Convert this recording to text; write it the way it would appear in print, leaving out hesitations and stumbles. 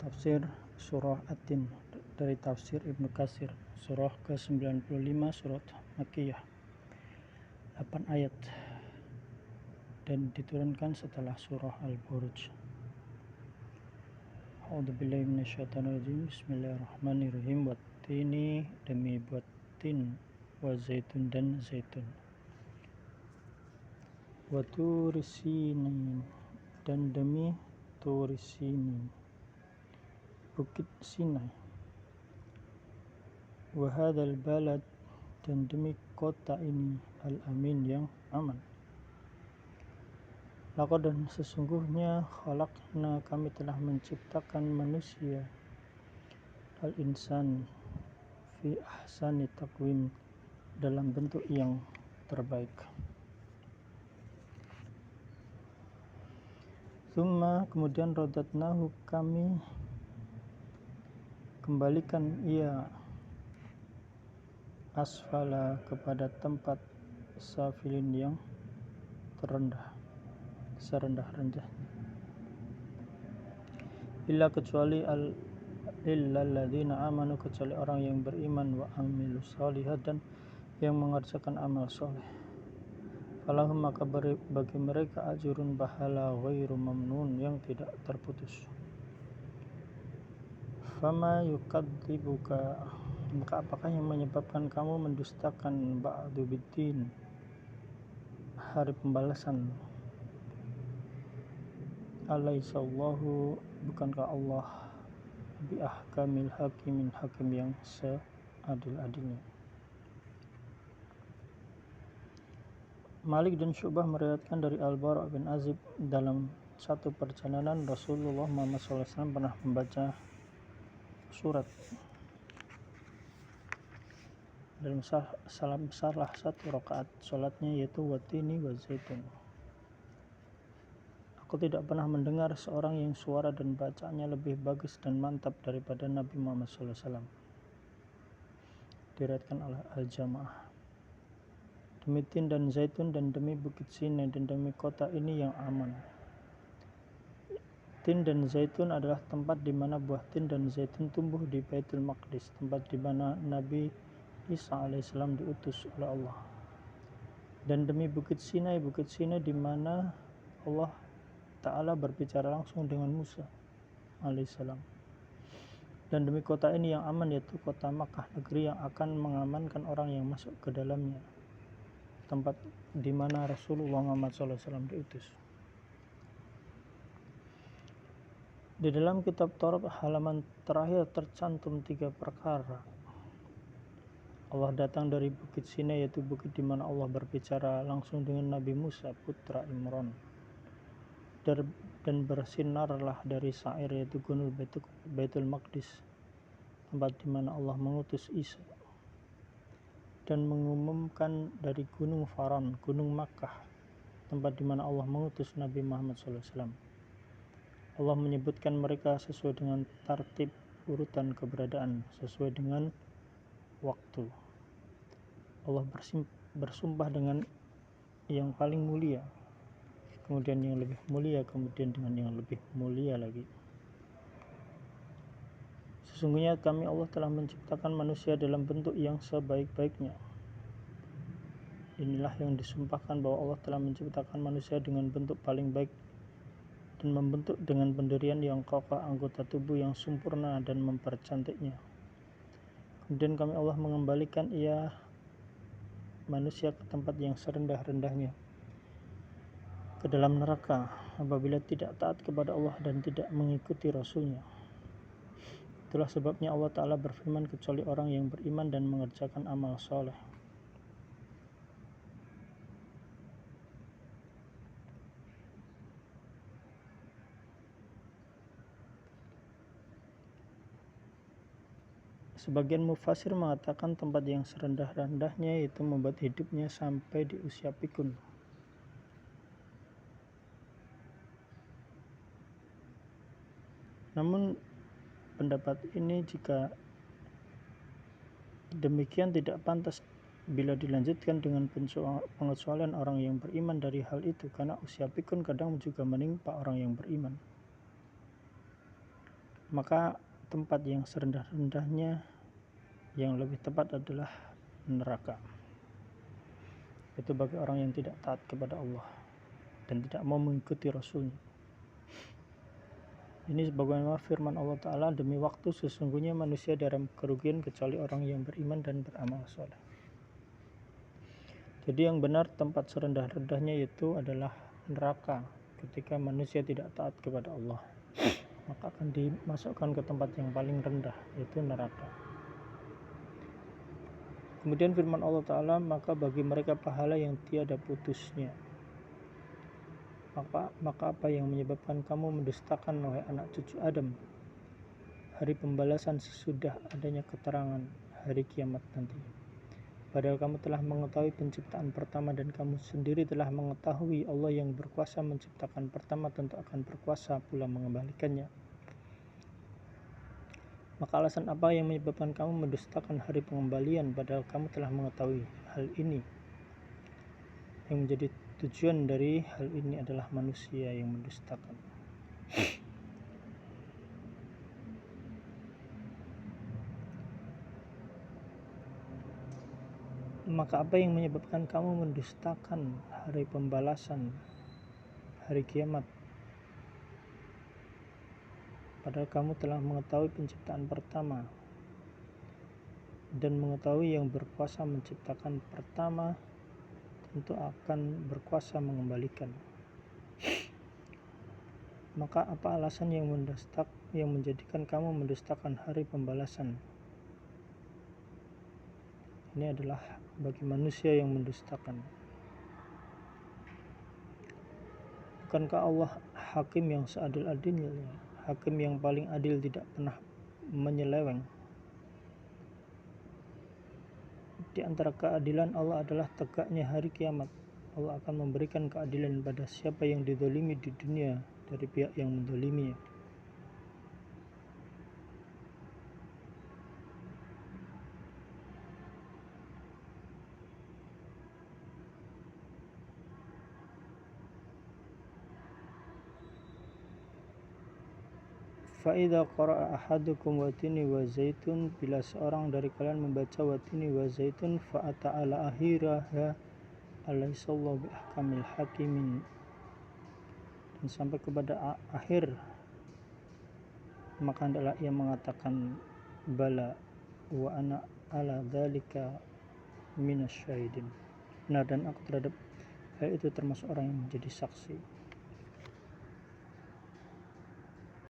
Tafsir Surah At-Tin dari Tafsir Ibnu Katsir, surah ke-95, surat Makkiyah, 8 ayat, dan diturunkan setelah surah Al-Buruj. A'udzubillahi minasyaitonirrajim. Bismillahirrahmanirrahim. Wattini, demi buat tin, wa zaitun, dan zaitun, wa turi sinin, dan demi turi sinin, bukit Sinai, wa hadzal balad, dan demi kota ini, al-amin, yang aman. Laqad, dan sesungguhnya, khalaqna, kami telah menciptakan manusia, al-insan, fi ahsani taqwim, dalam bentuk yang terbaik. Tsumma, kemudian, radatnahu, kami kembalikan ia asfala, kepada tempat safilin, yang terendah, serendah-rendah. Illa, kecuali illalladzina amanu, kecuali orang yang beriman, wa amilus shalihat, dan yang mengerjakan amal soleh. Falahum, maka bagi mereka ajrun, pahala, ghairu mamnun, yang tidak terputus. Fama yukadzibuka, maka apakah yang menyebabkan kamu mendustakan ba'du biddin, hari pembalasan. Alaihissallahu, bukankah Allah bi ahkamil hakimin, hakim yang seadil-adilnya. Malik dan Syu'bah meriwayatkan dari Al-Bara' bin Azib, dalam satu perjalanan Rasulullah Muhammad SAW pernah membaca surat dalam salah satu rakaat sholatnya, yaitu watini wa zaitun. Aku tidak pernah mendengar seorang yang suara dan bacaannya lebih bagus dan mantap daripada Nabi Muhammad SAW. Diriwayatkan oleh Al-Jamaah. Demi tin dan zaitun, dan demi bukit Sinai, dan demi kota ini yang aman. Tin dan zaitun adalah tempat di mana buah tin dan zaitun tumbuh di Baitul Maqdis, tempat di mana Nabi Isa alaihissalam diutus oleh Allah. Dan demi bukit Sinai di mana Allah Ta'ala berbicara langsung dengan Musa alaihissalam. Dan demi kota ini yang aman, yaitu kota Makkah, negeri yang akan mengamankan orang yang masuk ke dalamnya, tempat di mana Rasulullah Muhammad SAW diutus. Di dalam kitab Taurat halaman terakhir tercantum 3 perkara. Allah datang dari bukit Sinai, yaitu bukit di mana Allah berbicara langsung dengan Nabi Musa putra Imran. Dan bersinarlah dari Sa'ir, yaitu gunung Baitul Maqdis, tempat di mana Allah mengutus Isa. Dan mengumumkan dari gunung Faran, gunung Makkah, tempat di mana Allah mengutus Nabi Muhammad SAW. Allah menyebutkan mereka sesuai dengan tartib urutan keberadaan, sesuai dengan waktu. Allah bersumpah dengan yang paling mulia, kemudian yang lebih mulia, kemudian dengan yang lebih mulia lagi. Sesungguhnya kami Allah telah menciptakan manusia dalam bentuk yang sebaik-baiknya. Inilah yang disumpahkan bahwa Allah telah menciptakan manusia dengan bentuk paling baik dan membentuk dengan pendirian yang kokoh anggota tubuh yang sempurna dan mempercantiknya. Kemudian kami Allah mengembalikan ia manusia ke tempat yang serendah-rendahnya, ke dalam neraka, apabila tidak taat kepada Allah dan tidak mengikuti Rasulnya. Itulah sebabnya Allah Ta'ala berfirman, kecuali orang yang beriman dan mengerjakan amal soleh. Sebagian mufasir mengatakan tempat yang serendah-rendahnya yaitu membuat hidupnya sampai di usia pikun. Namun pendapat ini jika demikian tidak pantas bila dilanjutkan dengan pengecualian orang yang beriman dari hal itu, karena usia pikun kadang juga menimpa orang yang beriman. maka tempat yang serendah-rendahnya yang lebih tepat adalah neraka. Itu bagi orang yang tidak taat kepada Allah dan tidak mau mengikuti Rasul-Nya. Ini sebagaimana firman Allah Ta'ala, demi waktu sesungguhnya manusia dalam kerugian kecuali orang yang beriman dan beramal soleh. Jadi yang benar tempat serendah-rendahnya itu adalah neraka. Ketika manusia tidak taat kepada Allah, maka akan dimasukkan ke tempat yang paling rendah, yaitu neraka. Kemudian firman Allah Ta'ala, maka bagi mereka pahala yang tiada putusnya. Maka apa yang menyebabkan kamu mendustakan, wahai anak cucu Adam, hari pembalasan sesudah adanya keterangan hari kiamat nanti? Padahal kamu telah mengetahui penciptaan pertama dan kamu sendiri telah mengetahui Allah yang berkuasa menciptakan pertama tentu akan berkuasa pula mengembalikannya. Maka alasan apa yang menyebabkan kamu mendustakan hari pengembalian padahal kamu telah mengetahui hal ini? Yang menjadi tujuan dari hal ini adalah manusia yang mendustakan. Maka apa yang menyebabkan kamu mendustakan hari pembalasan, hari kiamat? Padahal kamu telah mengetahui penciptaan pertama dan mengetahui yang berkuasa menciptakan pertama tentu akan berkuasa mengembalikan. Maka apa alasan yang menjadikan kamu mendustakan hari pembalasan? Ini adalah bagi manusia yang mendustakan. Bukankah Allah hakim yang seadil-adilnya, hakim yang paling adil, tidak pernah menyeleweng? Di antara keadilan Allah adalah tegaknya hari kiamat. Allah akan memberikan keadilan pada siapa yang dizalimi di dunia dari pihak yang menzaliminya. Fa'idha qara'a ahadukum watini wa zaitun, bila seorang dari kalian membaca watini wa zaitun fa'ata ala akhiraha alaihissallahu biahkamil hakimin, dan sampai kepada akhir, maka hendaklah ia mengatakan bala wa ana ala dzalika minasyahidin, benar dan aku terhadap hal itu termasuk orang yang menjadi saksi.